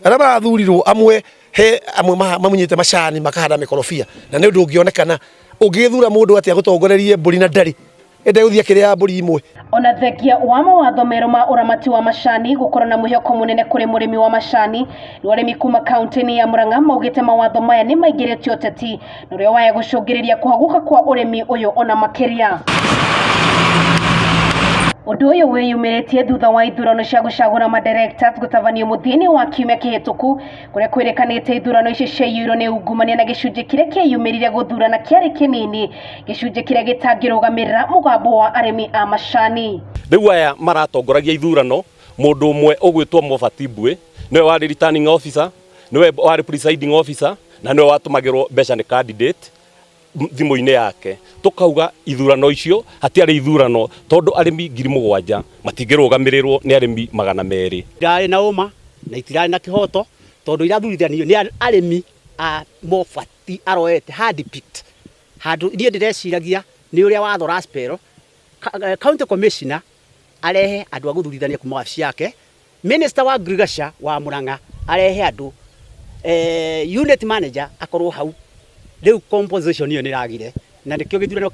Ara barathurirwo amwe mamunyite macani makahanda mikorofia na nĩ ũndũ ũngĩonekana ũngĩthura mũndũ atia gũtongorerie mbũri na ndari ende ũthia kĩrĩa mbũri imwe. Ona thengia wa mawatho merũ ma ũramati wa macani gũkorwo na mwĩhoko mũnene kũrĩ mũrĩmi wa macani, nĩ arĩmi kuma kaunti-inĩ ya Murang'a maugĩte mawatho maya nĩ maingĩrĩtio ũteti na ũrĩa waya gũcũngĩrĩria kũhaguka kwa ũrĩmi ũyũ ona makĩria. Ũndũ ũyũ wĩyumĩrĩtie thutha wa ithurano cia gũcagũra madirectors gũtabanio mũthia-inĩ wa kiumia kĩhĩtũku kũrĩa kwĩrĩkanĩte ithurano icio ciaiyũirwo nĩ ungumania na gĩcunjĩ kĩrĩa kĩeyumĩrire gũthurana kĩarĩ kĩnini, gĩcunjĩ kĩrĩa gĩtangĩrũgamĩrĩra mũgambo wa arĩmi a macani. Rĩu aya maratongoragia ithurano, mũndũ ũmwe ũgwĩtwo Mobati Mbue nĩwe warĩ returning officer, nĩwe warĩ presiding officer na nĩwe watũmagĩrwo mbeca nĩ candidate thimũ-inĩ yake. Tukauga ithurano icio hatiarĩ ithurano tondu arĩmi 7,000 matingĩrũgamĩrĩrwo nĩ arĩmi 200. Ndarĩ na ũma na itirarĩ na kĩhoto tondu irathuthanio nĩ arĩmi a Mobati aroete handpicked. Handũ niĩ ndĩreciragia nĩ ũrĩa watho Raspero county commissioner arehe andũ a gũthurithania kuma wabici yake, minister wa agriculture wa Murang'a arehe andũ, unit manager akorwo hau. Rĩu composition iyo nĩ ragire na nĩkĩo gĩthurano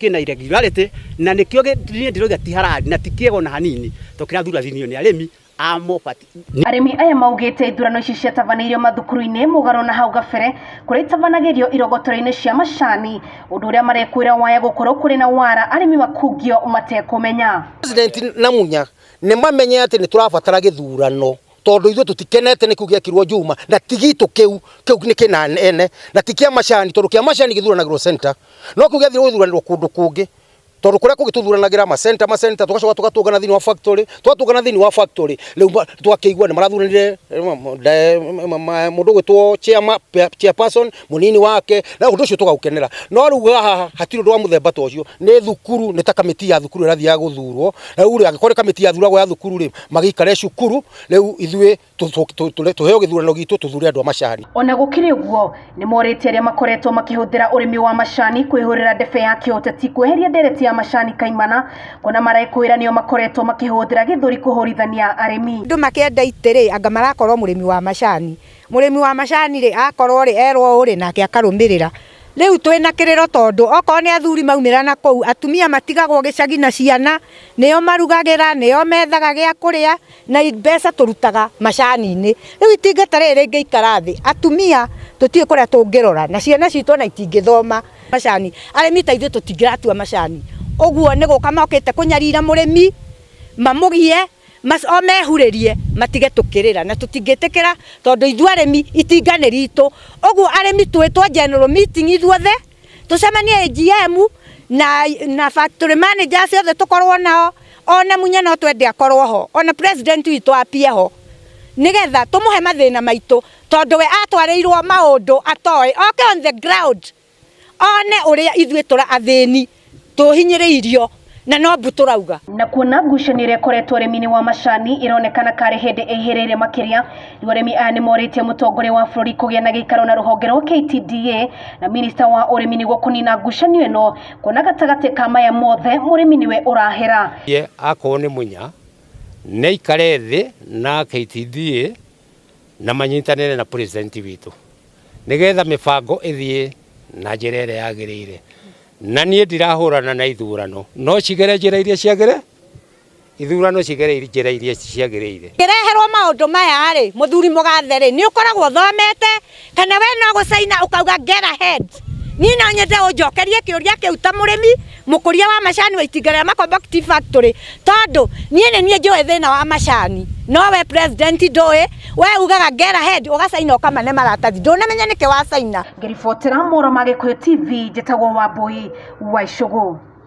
kĩna irregularity na nĩkĩo niĩ ndĩroiga ti harari na ti kĩego na hanini tũkĩrathuranio nĩ arĩmi a Mobati. Arĩmi aya maugĩte ithurano ici ciatabanĩirio mathukuru-inĩ mũgarũ na hau gabere kũrĩa itabanagĩrio irogotero-inĩ cia macani, ũndũ ũrĩa marekwĩra waya gũkorwo kũrĩ na wara arĩmi makungio matekũmenya. President Namunya nĩ mamenye atĩ nĩ tũrabatara gĩthurano tondu ithuĩ tutikenete nĩ kũgĩakirwo Juma na tigito kĩu nĩ kĩnanene na tikia macani tondu kĩa macani gĩthuranagĩrwo center no kũgĩathire gũthuranĩrwo kũndũ kũngĩ tondu kũrĩa kũgĩtuthuranagĩra ma center tũgacoka tũgatũngana thĩinĩ wa factory, twatũngana thĩinĩ wa factory rĩu twakĩigua nĩ marathuranire mũndũ gwĩtwo chairperson mũnini wake na ũndũ ũcio tũgaũkenera. No rĩu haha hatirĩ ũndũ wa mũthemba ta ũcio, nĩ thukuru, nĩ ta kamĩtĩ ya thukuru ĩrathiaga gũthurwo. Rĩu angĩkorwo kamĩtĩ ya thuragwo ya thukuru rĩ magĩikare cukuru, rĩu ithuĩ tũheo gĩthurano gitũ tũthure andũ a macani. Ona gũkĩrĩ ũguo nĩ morĩtie arĩa makoretwo makĩhũthĩra ũrĩmi wa macani kwĩhũrĩra ndebe ya kĩũteti kweheria ndereti ya macani kaimana, kuona marakwĩra nĩo makoretwo makĩhũthĩra gĩthũri kũhũrithania arĩmi. Andũ makĩenda itĩrĩ anga marakorwo mũrĩmi wa macani. Mũrĩmi wa macani rĩ akorwo rĩ erwo ũrĩ nake akarũmĩrĩra. Rĩu twĩna kĩrĩro tondu okorwo nĩ athuri maumĩra na kũu, atumia matigagwo gĩcagi na ciana, nĩo marugagĩra, nĩo methaga gĩa kũrĩa na mbeca tũrutaga macani-inĩ. Rĩu itingata rĩrĩ rĩngĩikara thĩ, atumia tũtiĩ kũrĩa tũngĩrora na ciana citũ na itingĩthoma macani. Arĩmi ta ithuĩ tũtingĩratua macani. Ũguo nĩ gũka mokĩte kũnyarira mũrĩmi, mamũgie o mehurĩrie matige tũkĩrĩra na tũtingĩtĩkĩra tondu ithuĩ arĩmi itinga nĩ ritũ. Ũguo arĩmi twĩtwo general meeting ithuothe tũcemanie AGM na factory managers othe tũkorwo nao, ona Munya no twende akorwo ho, ona president witũ apie ho, nĩgetha tũmũhe mathĩna maitũ tondu we atwarĩirwo maũndũ atoĩ, oke on the ground one ũrĩa ithuĩ athĩni tũhinyĩrĩirio na no mbuturauga. Na kuona ngucanio ĩrĩa ĩkoretwo ũrĩmi-inĩ wa macani ĩronekana karĩ hĩndĩ ĩhĩrĩire makĩria, rĩu arĩmi aya nĩ morĩtie mũtongoria wa bũrũri kũgĩa na gĩikaro na rũhonge rwa KTDA na minista wa ũrĩmi nĩguo kũnina ngucanio ĩno, kuona gatagatĩ ka maya mothe mũrĩmi nĩwe ũrahera. Akorwo nĩ Munya nĩ aikare thĩ na KTDA na manyitanĩre na president witũ nĩgetha mĩbango ĩthiĩ na njĩra ĩrĩa yagĩrĩire. Na niĩ ndirahũrana na ithurano, no cigere njĩra iria ciagĩrĩire, ithurano cigere njĩra iria ciagĩrĩire. Ngĩreherwo maũndũ maya rĩ, mũthuri mũgathe rĩ, nĩ ũkoragwo thomete kana we no gũcaina ukauga get ahead. Niĩ no nyende ũnjokerie kĩũria kĩu ta mũrĩmi mũkũria wa macani wa itinga rĩa Makomboki Factory, tondu niĩ nĩ niĩ njũĩ thĩna wa macani, no we president ndũĩ, we ugaga get ahead ũgacaina ũkamane maratathi, ndũnamenya nĩkĩ wacaina. Ngĩribotera Mohoro ma Gĩkũyũ TV, njĩtagwo Wambui wa Icũgũ.